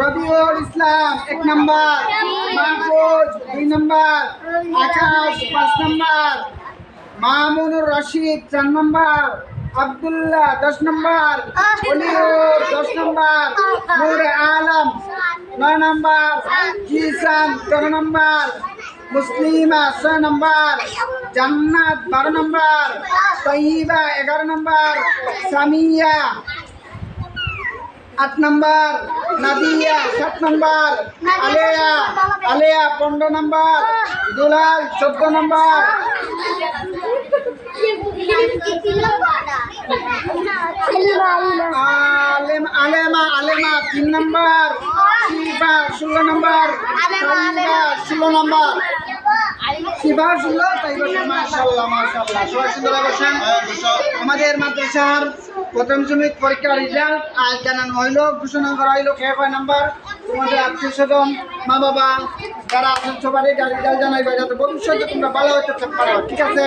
রবিউল ইসলাম 1 নম্বর, মাহফুজ 2 নম্বর, আকাশ 5 নম্বর, মামুনুর রশিদ 4 নম্বর, আব্দুল্লাহ 10 নম্বর, অলিউর 10 নম্বর, নূর আলম 9 নম্বর, জিসান 13 নম্বর, মুসলিমা 6 নম্বর, জান্নাত 12 নম্বর, তৈবা 11 নম্বর, সামিয়া 8 নম্বর, নাদিয়া 7 নম্বর, আলেয়া 15 নম্বর, দুলাল 14 নম্বর, আলেমা 3 নম্বর, শিবা 16 নম্বর, 16 নম্বর, শিবা 16, তাইবা মাশাআল্লাহ মাশাআল্লাহ। সবাই সুন্দর বসেন। আমাদের মাদ্রাসার প্রথম শ্রেণীর পরীক্ষার রেজাল্ট আজ জানানো হইলো, ঘোষণা করা হইলো। কে কয় নাম্বার? তোমাদের আত্মীয় স্বজন, মা বাবা যারা আছেন সবারই রেজাল্ট জানাইবা, যাতে ভবিষ্যতে তোমরা ভালো হতে পারো। ঠিক আছে?